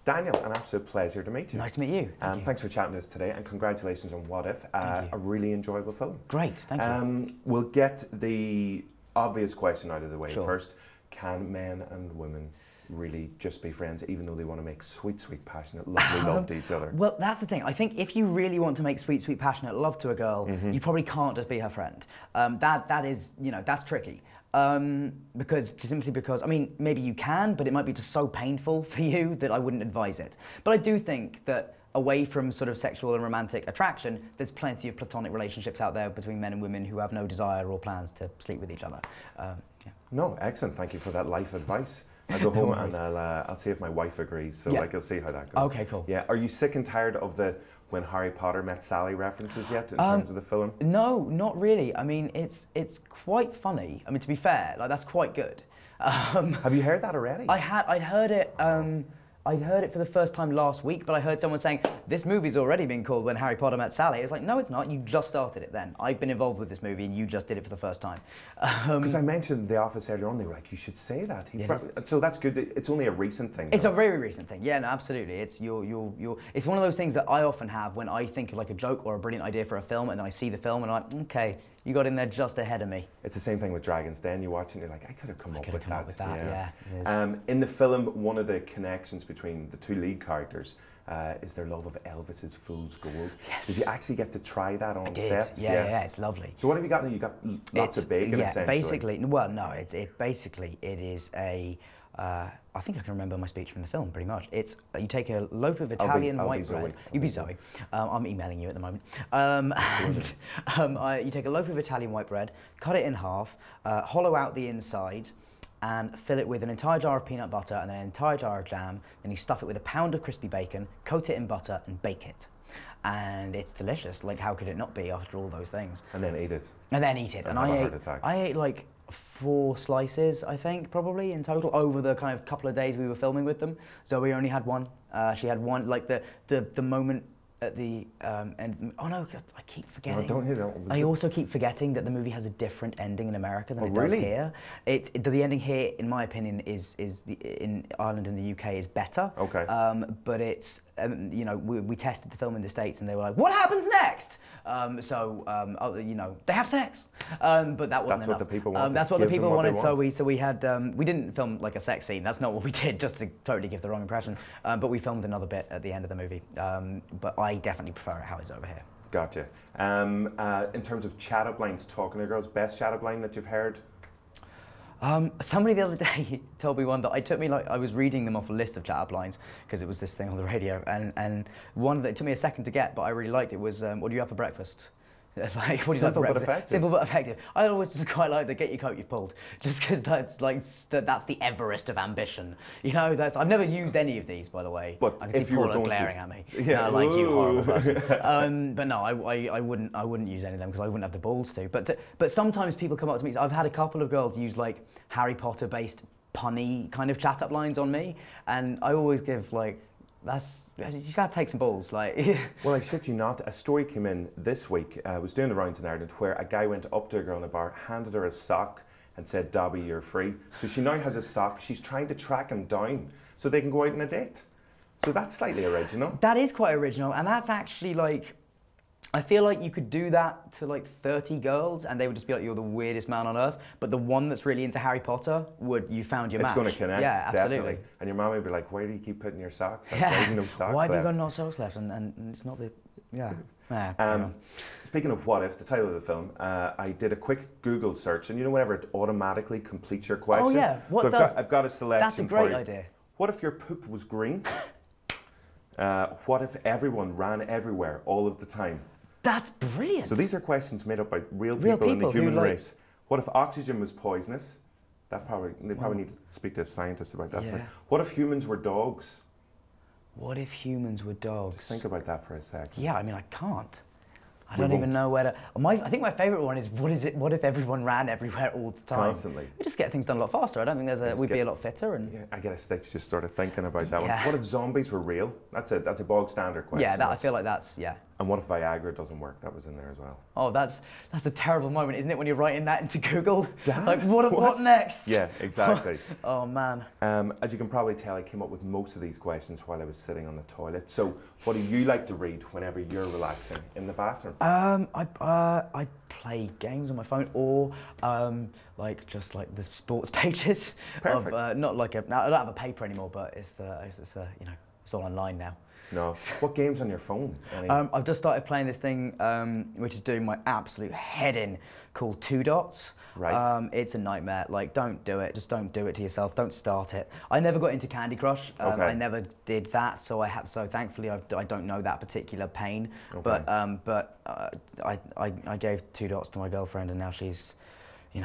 Daniel, an absolute pleasure to meet you. Nice to meet you. Thanks for chatting to us today, and congratulations on What If, a really enjoyable film. Great, thank you. We'll get the obvious question out of the way Sure. first. Can men and women really just be friends, even though they want to make sweet, sweet, passionate, lovely love to each other? Well, that's the thing. I think if you really want to make sweet, sweet, passionate love to a girl, you probably can't just be her friend. That is, you know, that's tricky. Simply because, I mean, maybe you can, but it might be just so painful for you that I wouldn't advise it. But I do think that away from sort of sexual and romantic attraction, there's plenty of platonic relationships out there between men and women who have no desire or plans to sleep with each other. Yeah. No, excellent. Thank you for that life advice. I'll go home and I'll see if my wife agrees. So like, I'll see how that goes. Okay, cool. Yeah. Are you sick and tired of the when Harry Potter met Sally references yet in terms of the film? No, not really. I mean, it's quite funny. I mean, to be fair, like that's quite good. Have you heard that already? I'd heard it. I'd heard it for the first time last week, but I heard someone saying, this movie's already been called When Harry Potter Met Sally. It's like, no, it's not. You just started it then. I've been involved with this movie and you just did it for the first time. Because I mentioned The Office earlier on, they were like, you should say that. So that's good. It's only a recent thing. It's a very recent thing. Yeah, no, absolutely. It's it's one of those things that I often have when I think of like a joke or a brilliant idea for a film, and then I see the film and I'm like, okay, you got in there just ahead of me. It's the same thing with Dragon's Den. You watch it and you're like, I could have come up with that. Yeah. In the film, one of the connections between the two lead characters is their love of Elvis's Fool's Gold. Yes. Did you actually get to try that on set? Yeah, it's lovely. So what have you got? You got lots of bacon, essentially. Basically, well, no, it is a. I think I can remember my speech from the film pretty much. It's you take a loaf of Italian white bread. You be Zoe. I'm emailing you at the moment. You take a loaf of Italian white bread, cut it in half, hollow out the inside, and fill it with an entire jar of peanut butter and then an entire jar of jam. Then you stuff it with a pound of crispy bacon, coat it in butter, and bake it. And it's delicious. Like, how could it not be after all those things? And then eat it. And then eat it. And I ate like 4 slices, I think, probably in total over the kind of couple of days we were filming with them. Zoe only had one. She had one. Like the moment at the end. Oh no, I keep forgetting. No, don't hear that. I also keep forgetting that the movie has a different ending in America than it does here. The ending here, in my opinion, in Ireland and the UK is better. Okay. But it's you know, we tested the film in the States and they were like, what happens next? You know, they have sex. But that wasn't enough. What the people wanted. That's what the people wanted. So we had we didn't film like a sex scene. That's not what we did, just to totally give the wrong impression. But we filmed another bit at the end of the movie. But I definitely prefer it how it's over here. Gotcha. In terms of chat-up lines, talking to girls, best chat-up line that you've heard? Somebody the other day told me one that I was reading them off a list of chat-up lines because it was this thing on the radio, and one that it took me a second to get, but I really liked it was, what do you have for breakfast? It's like, what do you have for breakfast? But effective. Simple but effective. I always just quite like the get your coat you've pulled, just because that's like that's the Everest of ambition. You know, I've never used any of these, by the way. But I can see Paula glaring at me. Yeah, like you horrible person. But no, I wouldn't use any of them because I wouldn't have the balls to. But sometimes people come up to me. So I've had a couple of girls use like Harry Potter based punny kind of chat up lines on me, and I always give like, you gotta take some balls, like. Well, I shit you not, a story came in this week, was doing the rounds in Ireland, where a guy went up to a girl in a bar, handed her a sock and said, Dobby, you're free. So she now has a sock, she's trying to track him down so they can go out on a date. So that's slightly original. That is quite original, and that's actually like, I feel like you could do that to like 30 girls and they would just be like, you're the weirdest man on earth. But the one that's really into Harry Potter, you found your match. It's going to connect, yeah, absolutely. Definitely. And your mum would be like, why do you keep putting your socks? Like, why have you no socks Why have you got no socks left? And it's not the, Speaking of What If, the title of the film, I did a quick Google search, and you know whenever it automatically completes your question? Oh yeah, I've got a selection. That's a great idea. What if your poop was green? What if everyone ran everywhere all of the time? That's brilliant. So these are questions made up by real people in the human race. What if oxygen was poisonous? They probably need to speak to a scientist about that. Yeah. What if humans were dogs? What if humans were dogs? Just think about that for a second. Yeah, I mean, I can't. I don't even know where to. I think my favourite one is what if everyone ran everywhere all the time? Constantly. We just get things done a lot faster. I don't think we'd be a lot fitter. And yeah, I get a stitch just sort of thinking about that one. What if zombies were real? That's a bog standard question. Yeah, I feel like that's And what if Viagra doesn't work? That was in there as well. Oh, that's a terrible moment, isn't it, when you're writing that into Google? Like, what next? Yeah, exactly. Oh, man. As you can probably tell, I came up with most of these questions while I was sitting on the toilet. So, what do you like to read whenever you're relaxing in the bathroom? I play games on my phone, or just like the sports pages. Perfect. Not like I don't have a paper anymore, but it's all online now. No. What games on your phone? I've just started playing this thing which is doing my absolute head in, called Two Dots. Right. It's a nightmare. Like, don't do it. Just don't do it to yourself. Don't start it. I never got into Candy Crush. Okay. I never did that, so thankfully I don't know that particular pain. Okay. But I gave Two Dots to my girlfriend, and now she's, I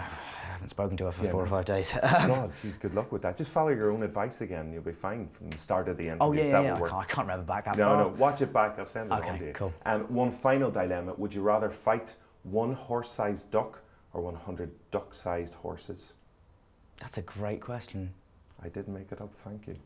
haven't spoken to her for 4 or 5 days. God, geez, good luck with that. Just follow your own advice again. You'll be fine from the start to the end. Oh, yeah. Will work. I can't remember back that far. No, watch it back. I'll send it on to Okay, you. cool. And one final dilemma. Would you rather fight one horse-sized duck or 100 duck-sized horses? That's a great question. I didn't make it up, thank you.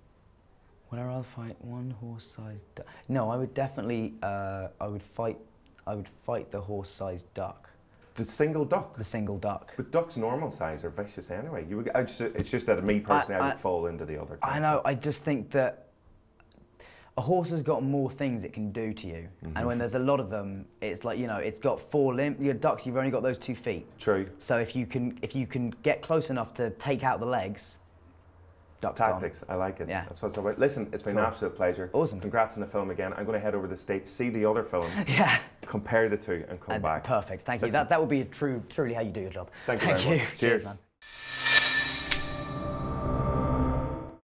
Would I rather fight one horse-sized duck? No, I would definitely, I would fight the horse-sized duck. The single duck? The single duck. But ducks normal size are vicious anyway. It's just that me personally, I would fall into the other. I know, I just think that a horse has got more things it can do to you. And when there's a lot of them, it's like, it's got 4 limbs. Your ducks, you've only got those 2 feet. True. So if you can get close enough to take out the legs, duck's Tactics, gone. I like it. Yeah. That's what it's about. Listen, it's been an absolute pleasure. Awesome. Congrats on the film again. I'm going to head over to the States, see the other film, yeah, compare the two, and come back. Perfect, thank you. Listen. That would be truly how you do your job. Thank you very much. Cheers, man.